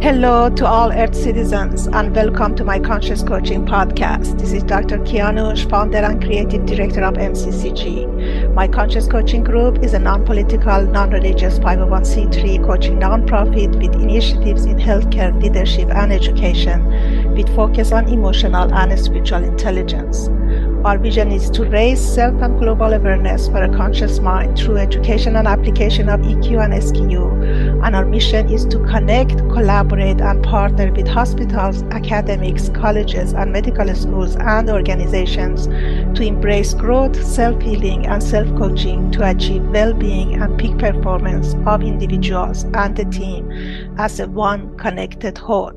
Hello to all Earth citizens and welcome to my Conscious Coaching Podcast. This is Dr. Kianush, founder and creative director of MCCG. My Conscious Coaching Group is a non-political, non-religious 501c3 coaching nonprofit with initiatives in healthcare, leadership, and education with focus on emotional and spiritual intelligence. Our vision is to raise self and global awareness for a conscious mind through education and application of EQ and SQ. And our mission is to connect, collaborate, and partner with hospitals, academics, colleges, and medical schools and organizations to embrace growth, self-healing, and self-coaching to achieve well-being and peak performance of individuals and the team as a one connected whole.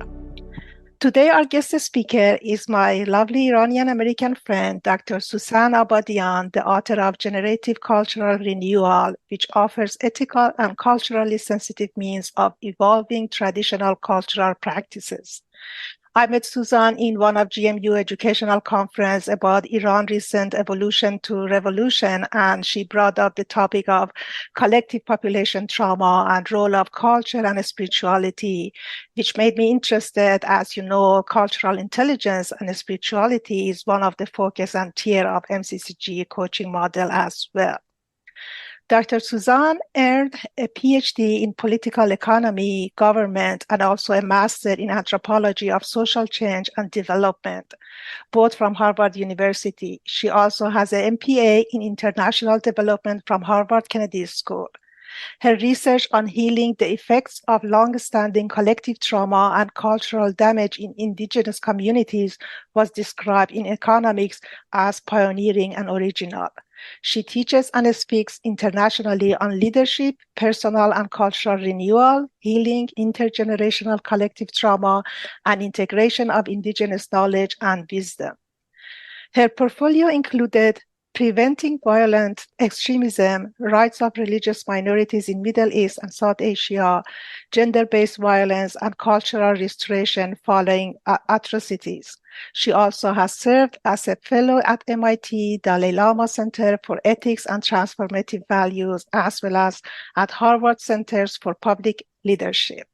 Today, our guest speaker is my lovely Iranian-American friend, Dr. Sousan Abadian, the author of Generative Cultural Renewal, which offers ethical and culturally sensitive means of evolving traditional cultural practices. I met Sousan in one of GMU educational conference about Iran's recent evolution to revolution, and she brought up the topic of collective population trauma and role of culture and spirituality, which made me interested. As you know, cultural intelligence and spirituality is one of the focus and tier of MCCG coaching model as well. Dr. Sousan earned a Ph.D. in political economy, government, and also a master in anthropology of social change and development, both from Harvard University. She also has an MPA in international development from Harvard Kennedy School. Her research on healing the effects of long-standing collective trauma and cultural damage in indigenous communities was described in economics as pioneering and original. She teaches and speaks internationally on leadership, personal and cultural renewal, healing, intergenerational collective trauma, and integration of indigenous knowledge and wisdom. Her portfolio included Preventing Violent Extremism, Rights of Religious Minorities in Middle East and South Asia, Gender-Based Violence, and Cultural Restoration Following Atrocities. She also has served as a fellow at MIT Dalai Lama Center for Ethics and Transformative Values, as well as at Harvard Centers for Public Leadership.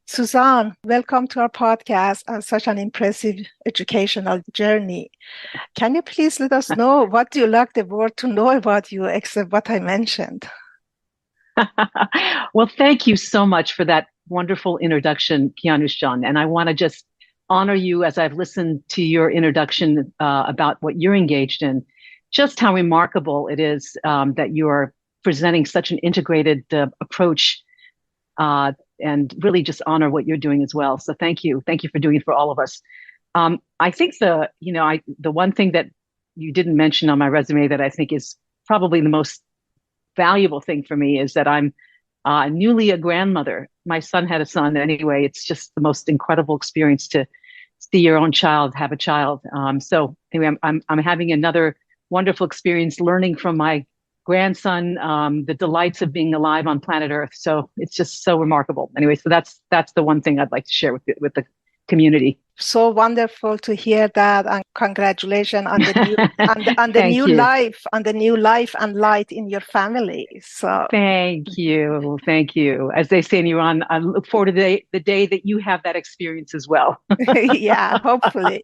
Sousan, welcome to our podcast and such an impressive educational journey. Can you please let us know what do you like the world to know about you except what I mentioned? Well, thank you so much for that wonderful introduction, Kianush-John. And I want to just honor you as I've listened to your introduction about what you're engaged in, just how remarkable it is that you are presenting such an integrated approach and really just honor what you're doing as well. So thank you. Thank you for doing it for all of us. I think the one thing that you didn't mention on my resume that I think is probably the most valuable thing for me is that I'm newly a grandmother. My son had a son anyway. It's just the most incredible experience to see your own child have a child. So anyway, I'm having another wonderful experience learning from my grandson, the delights of being alive on planet Earth. So it's just so remarkable. Anyway, so that's the one thing I'd like to share with the community. So wonderful to hear that, and congratulations on the new on the new you. life, on the new life and light in your family. So thank you. As they say in Iran, I look forward to the day that you have that experience as well. Yeah, hopefully.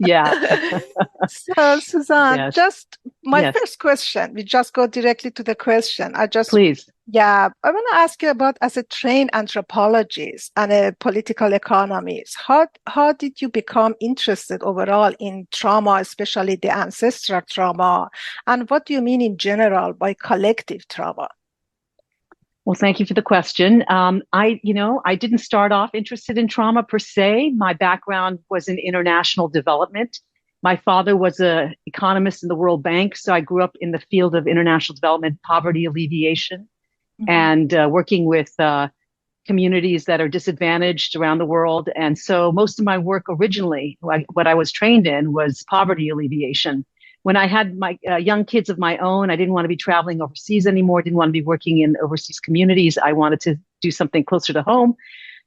Yeah. So Sousan, Yes. just my first question. We just go directly to the question. Please. Yeah, I want to ask you about, as a trained anthropologist and a political economist, how did you become interested overall in trauma, especially the ancestral trauma? And what do you mean in general by collective trauma? Well, thank you for the question. I didn't start off interested in trauma per se. My background was in international development. My father was an economist in the World Bank, so I grew up in the field of international development, poverty alleviation. Mm-hmm. And working with communities that are disadvantaged around the world. And so most of my work originally, what I was trained in, was poverty alleviation. When I had my young kids of my own, I didn't want to be traveling overseas anymore, didn't want to be working in overseas communities. I wanted to do something closer to home.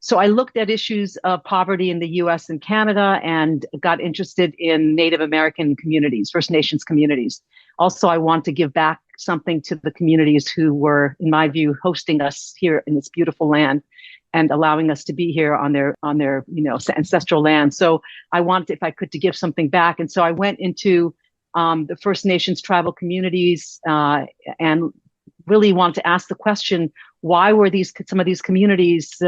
So I looked at issues of poverty in the US and Canada and got interested in Native American communities, First Nations communities. Also, I want to give back something to the communities who were, in my view, hosting us here in this beautiful land and allowing us to be here on their ancestral land. So I wanted, if I could, to give something back. And so I went into the First Nations tribal communities and really wanted to ask the question, why were some of these communities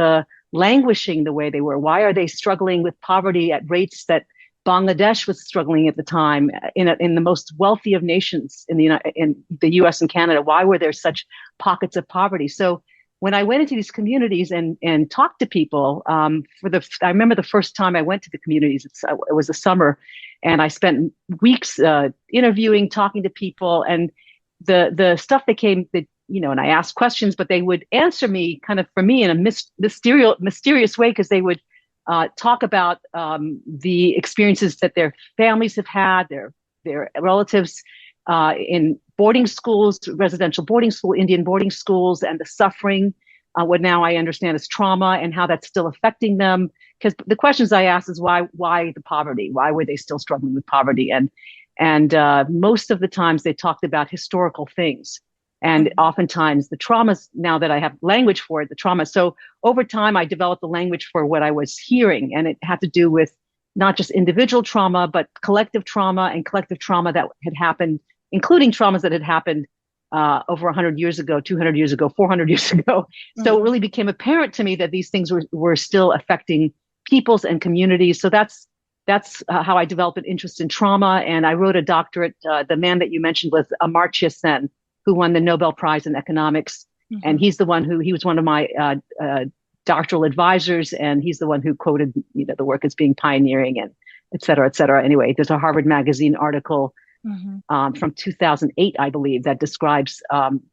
languishing the way they were? Why are they struggling with poverty at rates that Bangladesh was struggling at the time in the most wealthy of nations in the US and Canada? Why were there such pockets of poverty? So when I went into these communities and talked to people, I remember the first time I went to the communities, it was the summer, and I spent weeks interviewing, talking to people, and the stuff that came that, and I asked questions, but they would answer me kind of for me in a mysterious way, because they would talk about the experiences that their families have had, their relatives in boarding schools, residential boarding school, Indian boarding schools, and the suffering, what now I understand is trauma, and how that's still affecting them. Because the questions I asked is why the poverty? Why were they still struggling with poverty? And most of the times they talked about historical things. And oftentimes the traumas, now that I have language for it, the trauma. So over time, I developed the language for what I was hearing. And it had to do with not just individual trauma, but collective trauma that had happened, including traumas that had happened over 100 years ago, 200 years ago, 400 years ago. So it really became apparent to me that these things were still affecting peoples and communities. So that's how I developed an interest in trauma. And I wrote a doctorate. The man that you mentioned was Amartya Sen, who won the Nobel Prize in Economics. And he was one of my doctoral advisors. And he's the one who quoted, the work as being pioneering, and et cetera, et cetera. Anyway, there's a Harvard Magazine article from 2008, I believe, that describes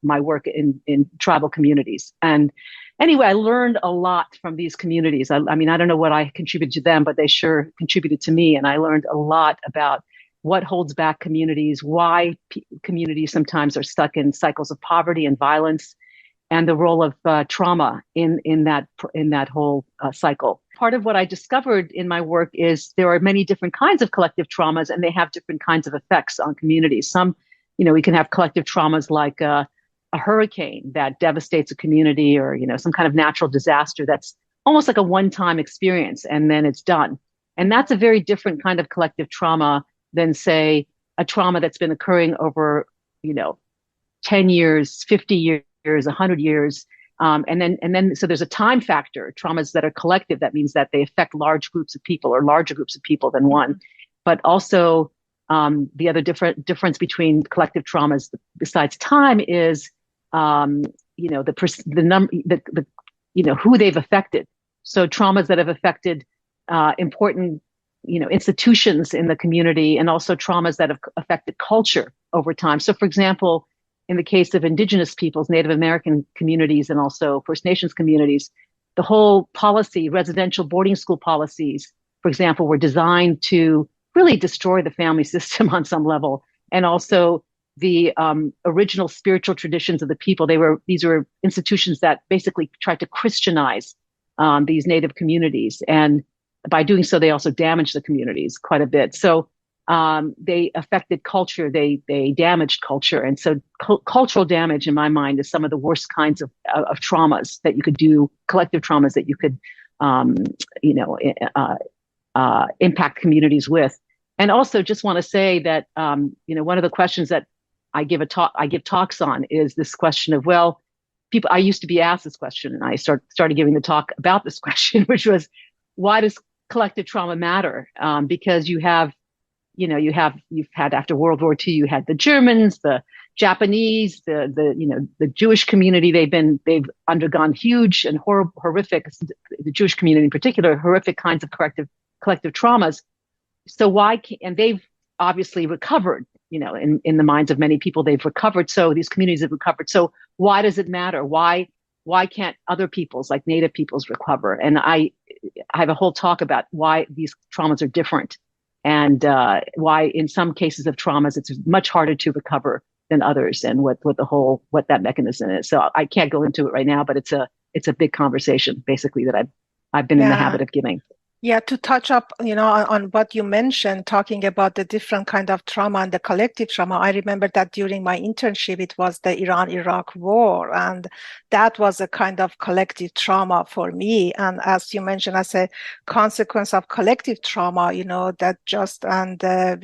my work in tribal communities. And anyway, I learned a lot from these communities. I mean, I don't know what I contributed to them, but they sure contributed to me. And I learned a lot about what holds back communities, why communities sometimes are stuck in cycles of poverty and violence, and the role of trauma in that whole cycle. Part of what I discovered in my work is there are many different kinds of collective traumas, and they have different kinds of effects on communities. Some, we can have collective traumas like a hurricane that devastates a community, or, some kind of natural disaster that's almost like a one-time experience, and then it's done. And that's a very different kind of collective trauma than, say, a trauma that's been occurring over, 10 years, 50 years, 100 years. And then, so there's a time factor. Traumas that are collective, that means that they affect large groups of people, or larger groups of people than one. But also, the other difference between collective traumas besides time is, the number, who they've affected. So traumas that have affected important, institutions in the community, and also traumas that have affected culture over time. So, for example, in the case of Indigenous peoples, Native American communities, and also First Nations communities, the whole policy, residential boarding school policies, for example, were designed to really destroy the family system on some level. And also the original spiritual traditions of the people. These were institutions that basically tried to Christianize these Native communities. And by doing so, they also damaged the communities quite a bit. So they affected culture, they damaged culture. And so cultural damage, in my mind, is some of the worst kinds of traumas that you could do, collective traumas that you could, impact communities with. And also just want to say that, one of the questions that I give talks on is this question of, I used to be asked this question, and I started giving the talk about this question, which was, why does collective trauma matter? Because you've had after World War II, you had the Germans, the Japanese, the Jewish community. They've undergone huge and horrific, the Jewish community in particular, horrific kinds of collective traumas. So and they've obviously recovered, in the minds of many people, they've recovered. So these communities have recovered. So why does it matter? Why can't other peoples, like Native peoples, recover? And I have a whole talk about why these traumas are different, and why in some cases of traumas, it's much harder to recover than others, and what that mechanism is. So I can't go into it right now, but it's a big conversation, basically, that I've been in the habit of giving. Yeah, to touch up, on what you mentioned, talking about the different kind of trauma and the collective trauma. I remember that during my internship, it was the Iran-Iraq war, and that was a kind of collective trauma for me. And as you mentioned, as a consequence of collective trauma, we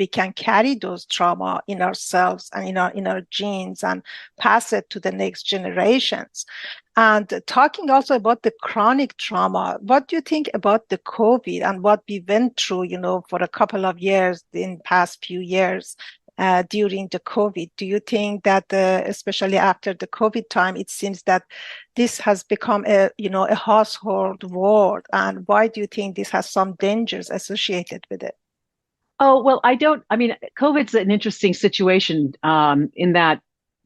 can carry those trauma in ourselves and in our genes and pass it to the next generations. And talking also about the chronic trauma, what do you think about the COVID and what we went through, for a couple of years in past few years during the COVID? Do you think that, especially after the COVID time, it seems that this has become a household word? And why do you think this has some dangers associated with it? Oh, well, COVID's an interesting situation in that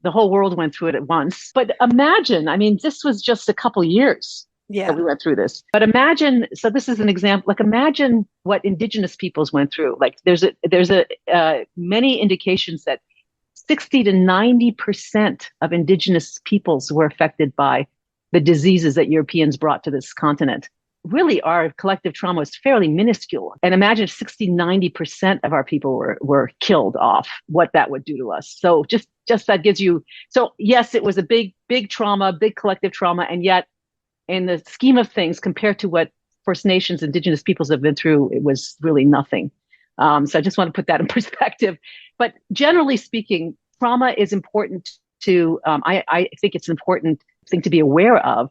the whole world went through it at once. But imagine, this was just a couple years that we went through this. But imagine, so this is an example, like imagine what indigenous peoples went through. Like there's many indications that 60 to 90% of indigenous peoples were affected by the diseases that Europeans brought to this continent. Really, our collective trauma is fairly minuscule. And imagine if 60, 90% of our people were killed off, what that would do to us. So just that gives you, so yes, it was a big trauma, big collective trauma. And yet in the scheme of things, compared to what First Nations, indigenous peoples have been through, it was really nothing. So I just want to put that in perspective. But generally speaking, trauma is important to, I think it's an important thing to be aware of.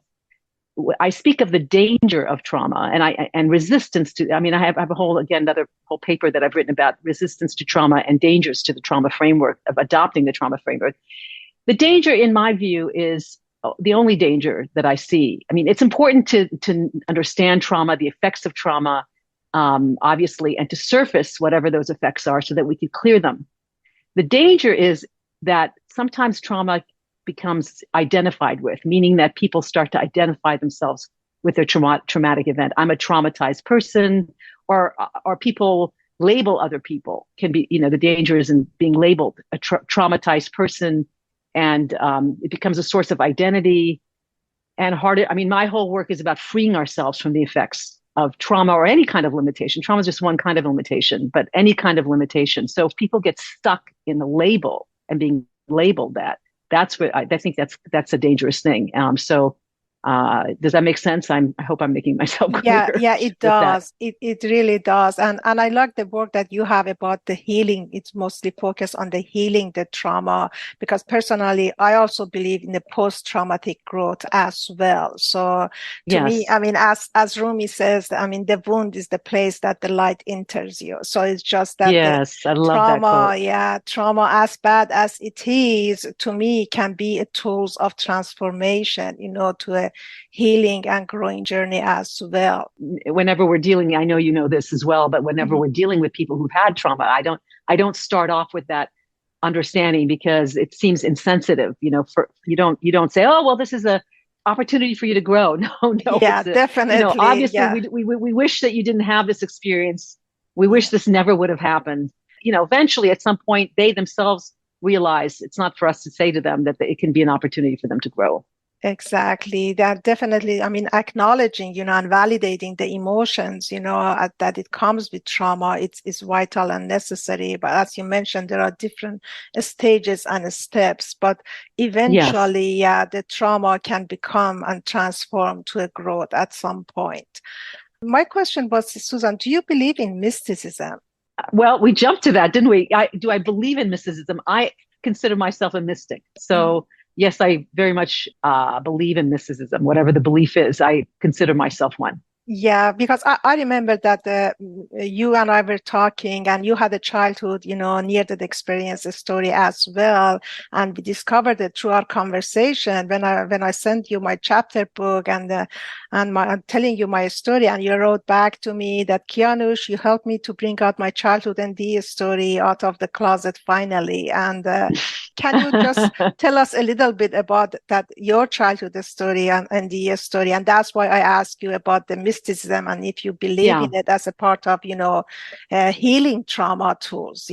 I speak of the danger of trauma and resistance to, I have another whole paper that I've written about resistance to trauma and dangers to the trauma framework, of adopting the trauma framework. The danger, in my view, is the only danger that I see. It's important to understand trauma, the effects of trauma, obviously, and to surface whatever those effects are so that we can clear them. The danger is that sometimes trauma becomes identified with, meaning that people start to identify themselves with their traumatic event. I'm a traumatized person, or people label other people. Can be, the danger is in being labeled a traumatized person, and it becomes a source of identity and harder. My whole work is about freeing ourselves from the effects of trauma or any kind of limitation. Trauma is just one kind of limitation, but any kind of limitation. So if people get stuck in the label and being labeled that's what I think that's a dangerous thing. Does that make sense? I hope I'm making myself clear. Yeah, it does. It really does. And I like the work that you have about the healing. It's mostly focused on the healing, the trauma, because personally, I also believe in the post-traumatic growth as well. So to me, as Rumi says, the wound is the place that the light enters you. So it's just that I love trauma, that quote. Trauma, as bad as it is, to me, can be a tools of transformation, to a healing and growing journey as well. Whenever we're dealing, I know you know this as well, but whenever we're dealing with people who've had trauma, I don't start off with that understanding, because it seems insensitive. You don't say, oh, well, this is a opportunity for you to grow. No. Yeah, definitely. Obviously, we wish that you didn't have this experience. We wish this never would have happened. Eventually at some point, they themselves realize it's not for us to say to them that it can be an opportunity for them to grow. Exactly. That definitely, acknowledging, and validating the emotions, that it comes with trauma, it's vital and necessary. But as you mentioned, there are different stages and steps, but eventually, the trauma can become and transform to a growth at some point. My question was, Sousan, do you believe in mysticism? Well, we jumped to that, didn't we? Do I believe in mysticism? I consider myself a mystic. So yes, I very much believe in mysticism. Whatever the belief is, I consider myself one. Yeah, because I remember that you and I were talking, and you had a childhood, near-death experience story as well. And we discovered it through our conversation when I sent you my chapter book and I'm telling you my story, and you wrote back to me that, Kianush, you helped me to bring out my childhood and the story out of the closet finally. And can you just tell us a little bit about that, your childhood story and the story? And that's why I asked you about the mysticism, and if you believe in it as a part of, healing trauma tools,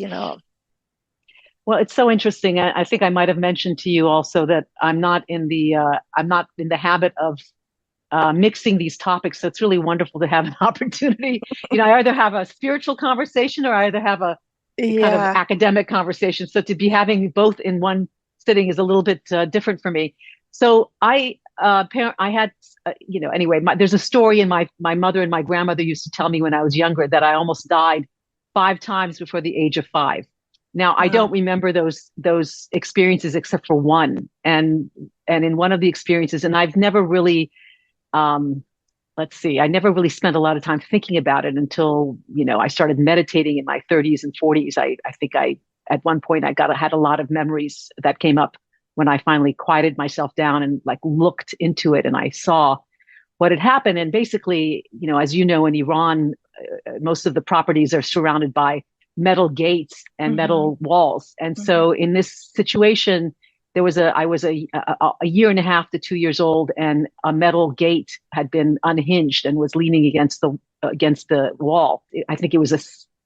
Well, it's so interesting. I think I might have mentioned to you also that I'm not in the habit of mixing these topics. So it's really wonderful to have an opportunity. I either have a spiritual conversation or I either have a kind of academic conversation. So to be having both in one sitting is a little bit different for me. So I had, anyway, there's a story in my mother and my grandmother used to tell me when I was younger that I almost died 5 times before the age of 5. Now, I don't remember those experiences except for one. And in one of the experiences, and I've never really, I never really spent a lot of time thinking about it until, I started meditating in my 30s and 40s. I think at one point I had a lot of memories that came up when I finally quieted myself down and looked into it, and I saw what had happened. And basically, as you know, in Iran, most of the properties are surrounded by metal gates and metal walls. And so in this situation, I was a year and a half to 2 years old, and a metal gate had been unhinged and was leaning against the wall. I think it was a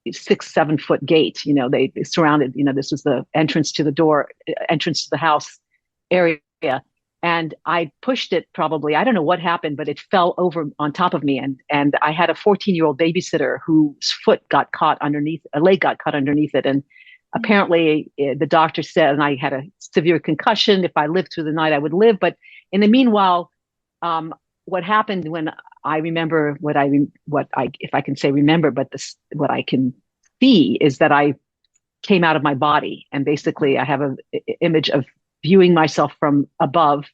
6-7 foot gate. They surrounded, this was the entrance to the house area. And I pushed it probably, I don't know what happened, but it fell over on top of me. And I had a 14-year-old babysitter whose leg got caught underneath it. And apparently the doctor said, and I had a severe concussion. If I lived through the night, I would live. But in the meanwhile, what happened when I remember if I can say remember, but what I can see is that I came out of my body. And basically I have an image of viewing myself from above.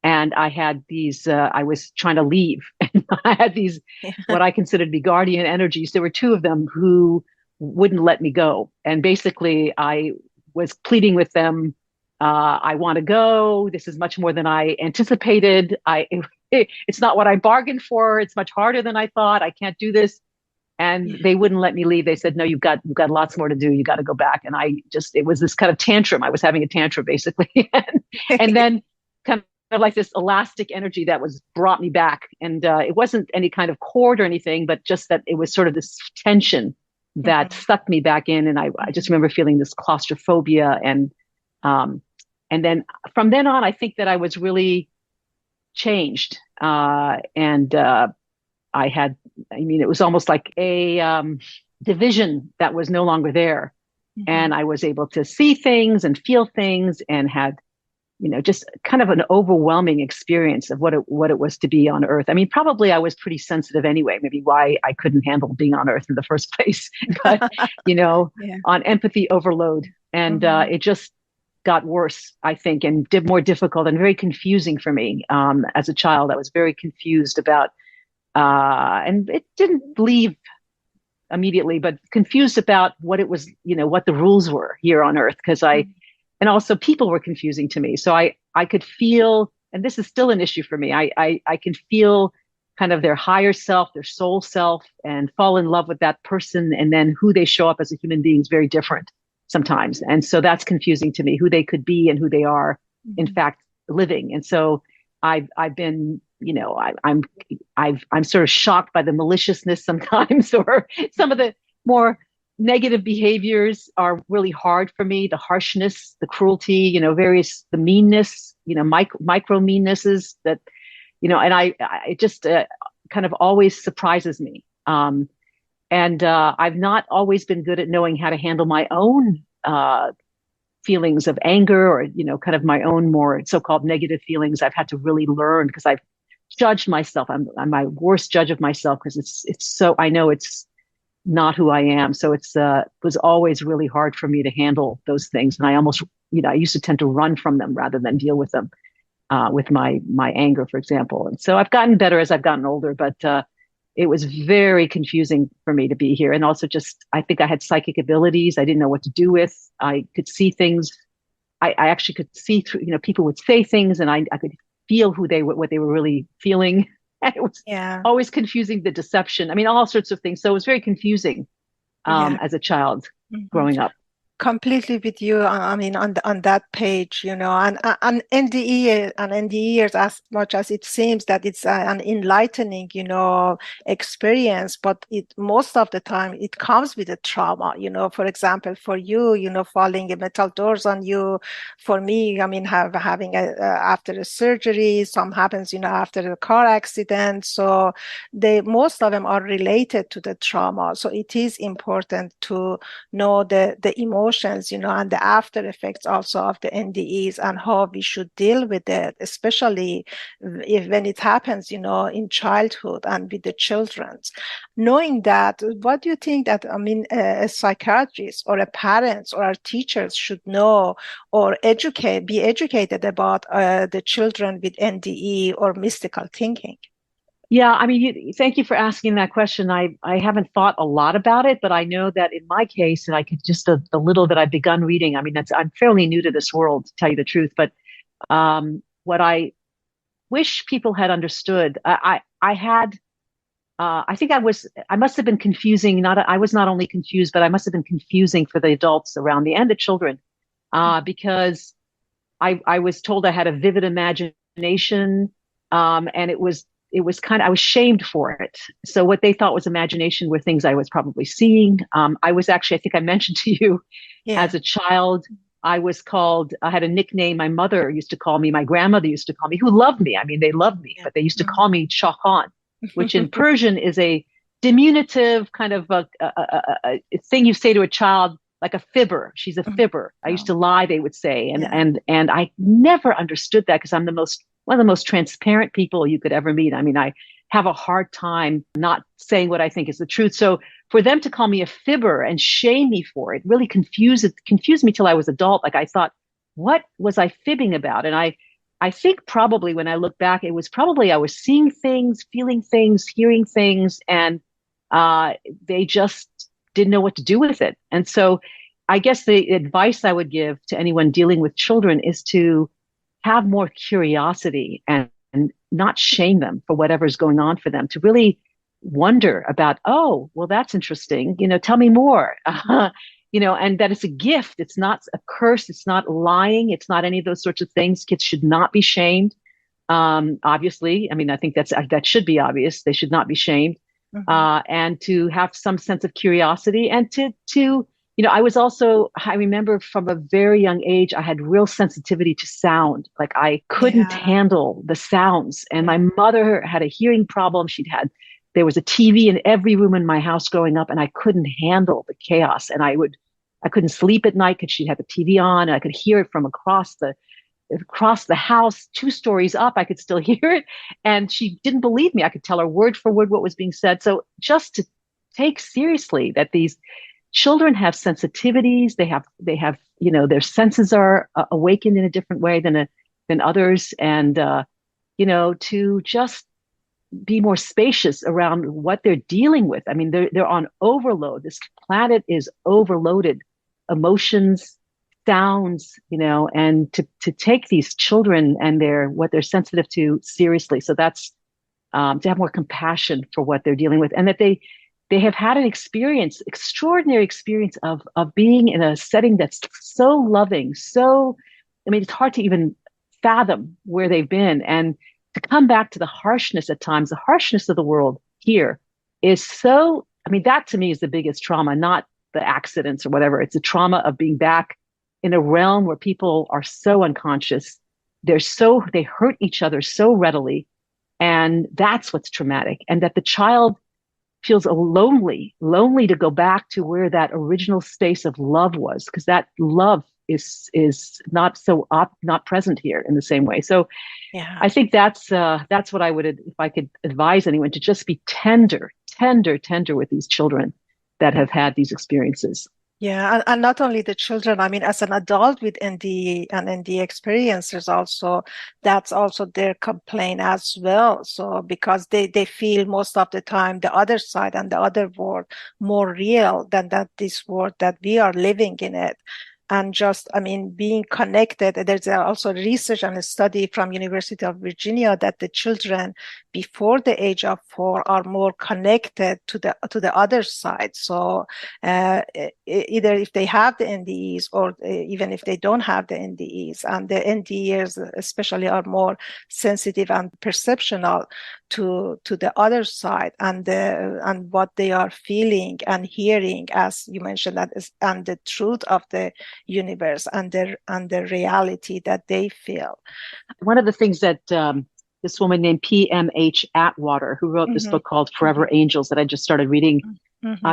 And I had these, I was trying to leave. And I had these, what I considered to be guardian energies. There were 2 of them who wouldn't let me go. And basically I was pleading with them. I want to go. This is much more than I anticipated. It's not what I bargained for. It's much harder than I thought. I can't do this. And they wouldn't let me leave. They said, no, you've got lots more to do. You got to go back. And it was this kind of tantrum. I was having a tantrum basically. and then kind of like this elastic energy that brought me back. And it wasn't any kind of cord or anything, but just that it was sort of this tension that sucked me back in. And I just remember feeling this claustrophobia. And then from then on, I think that I was really changed. It was almost like a division that was no longer there. And I was able to see things and feel things and had, just kind of an overwhelming experience of what it was to be on Earth. I mean, probably I was pretty sensitive anyway, maybe why I couldn't handle being on Earth in the first place, but, on empathy overload. And it just got worse, I think, and more difficult and very confusing for me. As a child, I was very confused about, and it didn't leave immediately, but confused about what it was, what the rules were here on Earth. And also people were confusing to me. So I could feel, and this is still an issue for me, I can feel kind of their higher self, their soul self, and fall in love with that person. And then who they show up as a human being is very different sometimes. And so that's confusing to me, who they could be and who they are, in fact, living. And so I've been, I'm sort of shocked by the maliciousness sometimes, or some of the more negative behaviors are really hard for me. The harshness, the cruelty, the meanness, micro meannesses that, and it just kind of always surprises me. And I've not always been good at knowing how to handle my own feelings of anger or, kind of my own more so-called negative feelings. I've had to really learn because I've judged myself. I'm my worst judge of myself because it's so, I know it's not who I am. So it was always really hard for me to handle those things. And I almost, I used to tend to run from them rather than deal with them, with my anger, for example. And so I've gotten better as I've gotten older, but it was very confusing for me to be here. And also I think I had psychic abilities I didn't know what to do with. I could see things. I actually could see through, people would say things and I could feel what they were really feeling. And it was always confusing, the deception. I mean, all sorts of things. So it was very confusing as a child growing up. completely with you. I mean, on that page, and NDE, as much as it seems that it's an enlightening, experience, but most of the time it comes with a trauma. For example, for you, falling metal doors on you. For me, I mean, having after a surgery, some happens, after a car accident. So most of them are related to the trauma. So it is important to know the emotions, and the after effects also of the NDEs and how we should deal with it, especially when it happens, in childhood and with the children. Knowing that, what do you think that, I mean, a psychiatrist or a parents or our teachers should know or be educated about the children with NDE or mystical thinking? Yeah, I mean, thank you for asking that question. I haven't thought a lot about it, but I know that in my case, and I could just the little that I've begun reading. I mean, I'm fairly new to this world, to tell you the truth. But what I wish people had understood, I think I must have been confusing. I was not only confused, but I must have been confusing for the adults around me and the children, because I was told I had a vivid imagination, and it was I was shamed for it. So what they thought was imagination were things I was probably seeing. I was actually, I think I mentioned to you, as a child, I had a nickname my mother used to call me, my grandmother used to call me, who loved me. I mean, they loved me, but they used to call me Shahan, which in Persian is a diminutive kind of a thing you say to a child, like a fibber. She's a fibber. I used to lie, they would say. And I never understood that because I'm one of the most transparent people you could ever meet. I mean, I have a hard time not saying what I think is the truth. So for them to call me a fibber and shame me for it really confused me till I was adult. Like I thought, what was I fibbing about? And I think probably when I look back, it was probably I was seeing things, feeling things, hearing things, and they just didn't know what to do with it. And so I guess the advice I would give to anyone dealing with children is to have more curiosity and not shame them for whatever's going on for them, to really wonder about, oh, well, that's interesting. Tell me more, and that it's a gift. It's not a curse. It's not lying. It's not any of those sorts of things. Kids should not be shamed. Obviously, I mean, I think that should be obvious. They should not be shamed. And to have some sense of curiosity and to I remember from a very young age, I had real sensitivity to sound. Like I couldn't handle the sounds. And my mother had a hearing problem. There was a TV in every room in my house growing up, and I couldn't handle the chaos. And I couldn't sleep at night because she had the TV on, and I could hear it from across the house, 2 stories up. I could still hear it. And she didn't believe me. I could tell her word for word what was being said. So just to take seriously that these children have sensitivities. They have, their senses are awakened in a different way than others. And, to just be more spacious around what they're dealing with. I mean, they're on overload. This planet is overloaded, emotions, sounds, and to take these children and what they're sensitive to seriously. So that's, to have more compassion for what they're dealing with, and that they have had an extraordinary experience of being in a setting that's so loving. So, I mean, it's hard to even fathom where they've been, and to come back to the harshness at times, the harshness of the world here is so, I mean, that to me is the biggest trauma, not the accidents or whatever. It's the trauma of being back in a realm where people are so unconscious. They hurt each other so readily. And that's what's traumatic. And that the child feels lonely to go back to where that original space of love was, because that love is not not present here in the same way. So I think that's what I would, if I could advise anyone, to just be tender with these children that have had these experiences. Yeah, and not only the children, I mean, as an adult with NDE and NDE experiences also, that's also their complaint as well. So because they feel most of the time the other side and the other world more real than this world that we are living in it. and just, being connected. There's also research and a study from University of Virginia that the children before the age of 4 are more connected to the other side. So either if they have the NDEs or even if they don't have the NDEs, and the NDEs especially are more sensitive and perceptional to the other side and what they are feeling and hearing, as you mentioned, and the truth of the universe and the reality that they feel. One of the things that this woman named P.M.H. Atwater, who wrote this book called Forever Angels that I just started reading,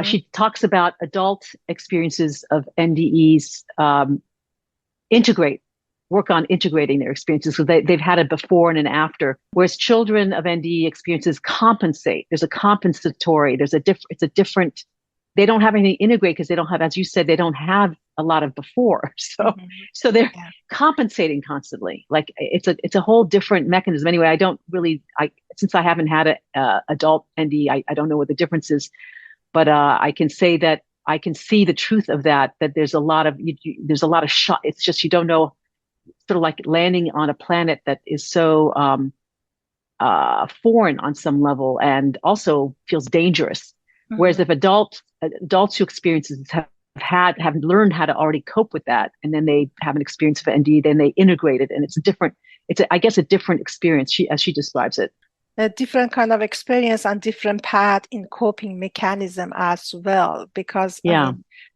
she talks about adult experiences of NDEs work on integrating their experiences. So they've had a before and an after, whereas children of NDE experiences compensate. There's a compensatory, it's a different, they don't have anything to integrate because they don't have, as you said, they don't have a lot of before. So they're compensating constantly. Like it's a whole different mechanism. Anyway, since I haven't had a adult NDE, I don't know what the difference is, but I can say that I can see the truth of that there's a lot of shot. It's just, you don't know, sort of like landing on a planet that is so foreign on some level and also feels dangerous. Whereas if adults who experiences have learned how to already cope with that, and then they have an experience of ND, then they integrate it, and it's a different experience, as she describes it. A different kind of experience and different path in coping mechanism as well, because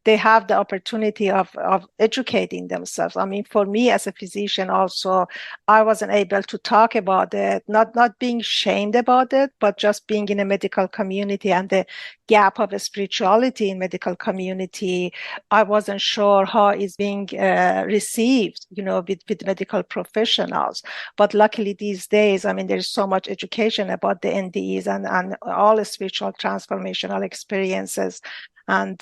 they have the opportunity of educating themselves. For me as a physician also, I wasn't able to talk about it, not being shamed about it, but just being in a medical community and the gap of spirituality in medical community. I wasn't sure how it's being received, with medical professionals. But luckily these days, there's so much education about the NDEs and all the spiritual transformational experiences, and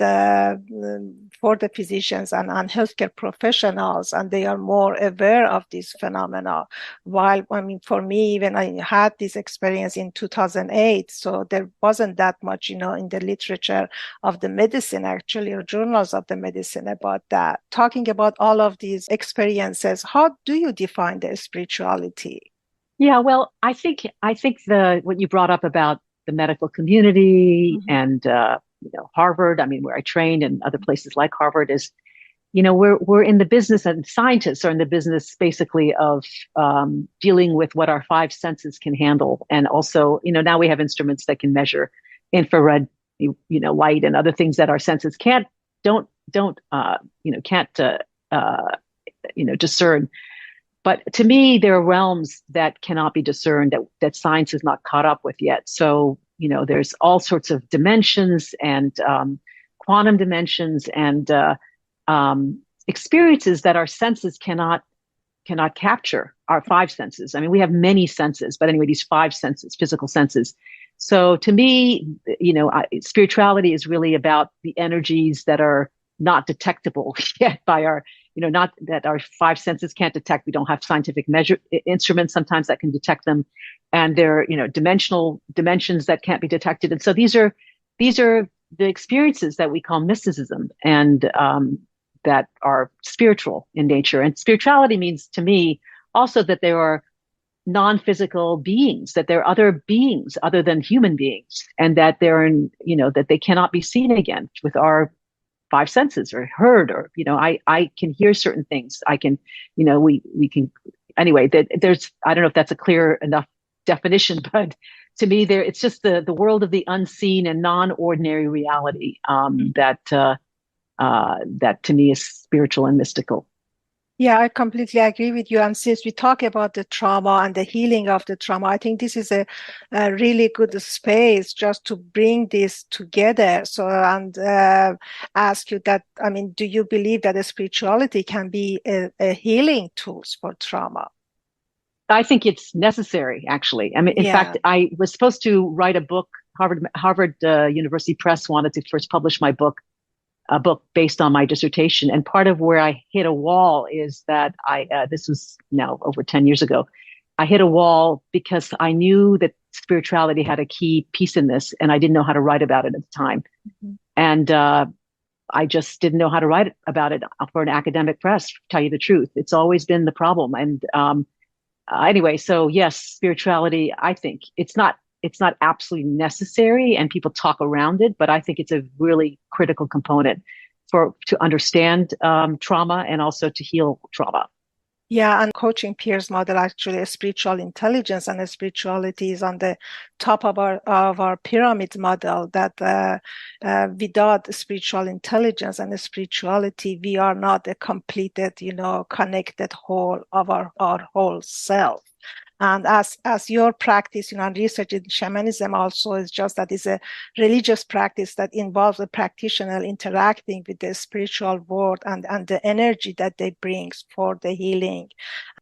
for the physicians and healthcare professionals, and they are more aware of these phenomena. While, for me, when I had this experience in 2008, so there wasn't that much, in the literature of the medicine, actually, or journals of the medicine about that. Talking about all of these experiences, how do you define the spirituality? Yeah, well, I think what you brought up about the medical community and Harvard, where I trained, and other places like Harvard, is, we're in the business, and scientists are in the business basically of dealing with what our 5 senses can handle. And also, now we have instruments that can measure infrared, light and other things that our senses can't discern. But to me, there are realms that cannot be discerned, that science has not caught up with yet. So, there's all sorts of dimensions and quantum dimensions and experiences that our senses cannot capture, our 5 senses. We have many senses, but anyway, these 5 senses, physical senses. So to me, spirituality is really about the energies that are not detectable yet by our, not that our 5 senses can't detect. We don't have scientific instruments sometimes that can detect them, and they're, dimensions that can't be detected. And so these are the experiences that we call mysticism, and that are spiritual in nature. And spirituality means to me also that there are non-physical beings, that there are other beings other than human beings, and that they're that they cannot be seen again with our 5 senses, or heard, or, I can hear certain things. I can, we can, anyway, there's, I don't know if that's a clear enough definition, but to me it's just the world of the unseen and non-ordinary reality, that to me is spiritual and mystical. Yeah, I completely agree with you. And since we talk about the trauma and the healing of the trauma, I think this is a really good space just to bring this together. So, and ask you that, do you believe that the spirituality can be a healing tool for trauma? I think it's necessary, actually. In fact, I was supposed to write a book. Harvard University Press wanted to first publish my book, a book based on my dissertation. And part of where I hit a wall is that this was now over 10 years ago, I hit a wall because I knew that spirituality had a key piece in this, and I didn't know how to write about it at the time. And I just didn't know how to write about it for an academic press, to tell you the truth. It's always been the problem. And anyway, so yes, spirituality, I think it's not absolutely necessary and people talk around it, but I think it's a really critical component to understand trauma and also to heal trauma. Yeah, and coaching peers model actually spiritual intelligence, and spirituality is on the top of our pyramid model, that without spiritual intelligence and spirituality, we are not a completed, connected whole of our whole self. And as your practice, and research in shamanism also is just that it's a religious practice that involves the practitioner interacting with the spiritual world and the energy that they bring for the healing.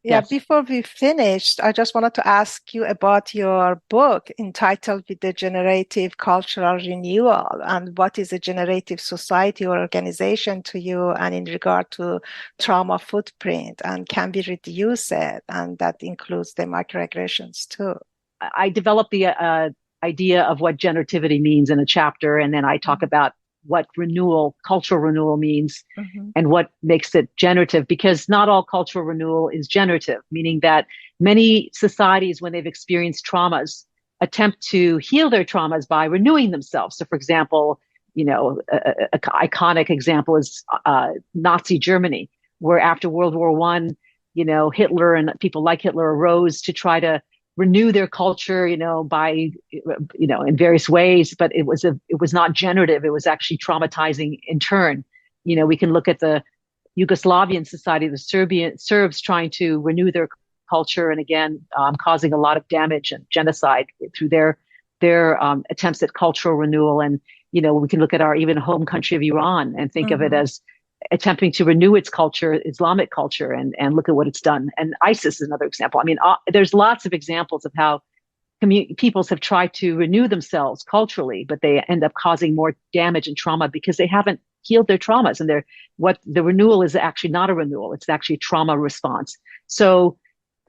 Yeah, yes. Before we finished, I just wanted to ask you about your book entitled With the Generative Cultural Renewal, and what is a generative society or organization to you, and in regard to trauma footprint, and can we reduce it? And that includes the microaggressions too. I developed the idea of what generativity means in a chapter, and then I talk about what cultural renewal means, and what makes it generative, because not all cultural renewal is generative, meaning that many societies, when they've experienced traumas, attempt to heal their traumas by renewing themselves. So for example, an iconic example is Nazi Germany, where after World War I, Hitler and people like Hitler arose to try to renew their culture, by, in various ways, but it was not generative. It was actually traumatizing in turn. We can look at the Yugoslavian society, the Serbs trying to renew their culture, and again, causing a lot of damage and genocide through their attempts at cultural renewal. And, we can look at our even home country of Iran and think of it as attempting to renew its culture, Islamic culture, and look at what it's done. And ISIS is another example. I mean, there's lots of examples of how peoples have tried to renew themselves culturally, but they end up causing more damage and trauma because they haven't healed their traumas. And what the renewal is actually not a renewal. It's actually a trauma response. So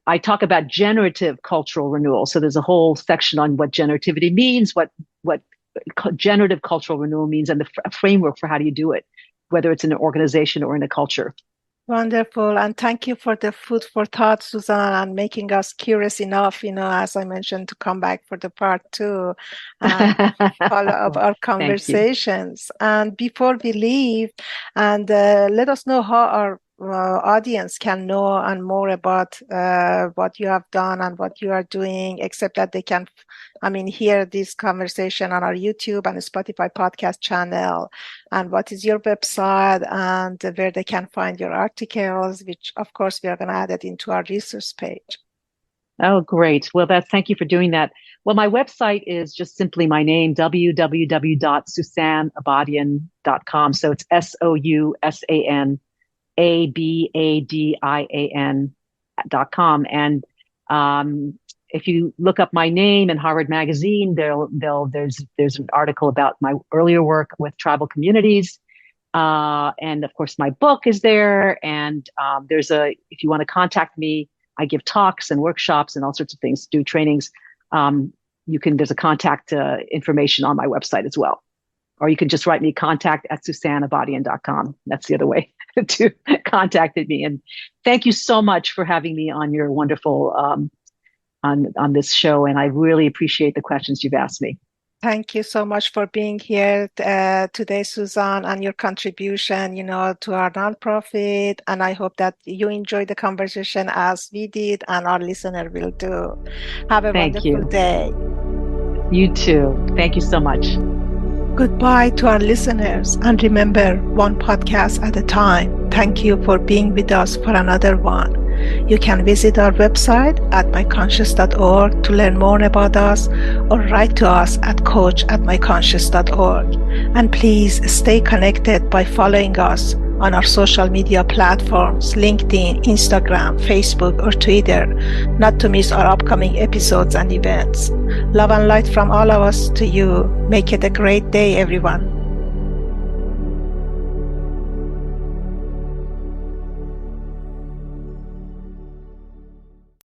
I talk about generative cultural renewal. So there's a whole section on what generativity means, what generative cultural renewal means, and the framework for how do you do it, whether it's in an organization or in a culture. Wonderful. And thank you for the food for thought, Sousan, and making us curious enough, as I mentioned, to come back for the part 2 and follow up our conversations. And before we leave, and let us know how our audience can know and more about what you have done and what you are doing, except that they can hear this conversation on our YouTube and Spotify podcast channel. And what is your website, and where they can find your articles, which of course we are going to add it into our resource page. Oh, great. Well, thank you for doing that. Well, my website is just simply my name, www.sousanabadian.com. So it's SOUSANABADIAN.com. And if you look up my name in Harvard Magazine, there's an article about my earlier work with tribal communities. And of course, my book is there. And if you want to contact me, I give talks and workshops and all sorts of things, do trainings. There's a contact information on my website as well. Or you can just write me contact@SousanAbadian.com. That's the other way to contact me. And thank you so much for having me on your wonderful, on this show. And I really appreciate the questions you've asked me. Thank you so much for being here today, Sousan, and your contribution, to our nonprofit. And I hope that you enjoyed the conversation as we did, and our listener will do. Have a wonderful day. You too. Thank you so much. Goodbye to our listeners, and remember, one podcast at a time. Thank you for being with us for another one. You can visit our website at myconscious.org to learn more about us, or write to us at coach@myconscious.org. And please stay connected by following us on our social media platforms, LinkedIn, Instagram, Facebook, or Twitter, not to miss our upcoming episodes and events. Love and light from all of us to you. Make it a great day, everyone.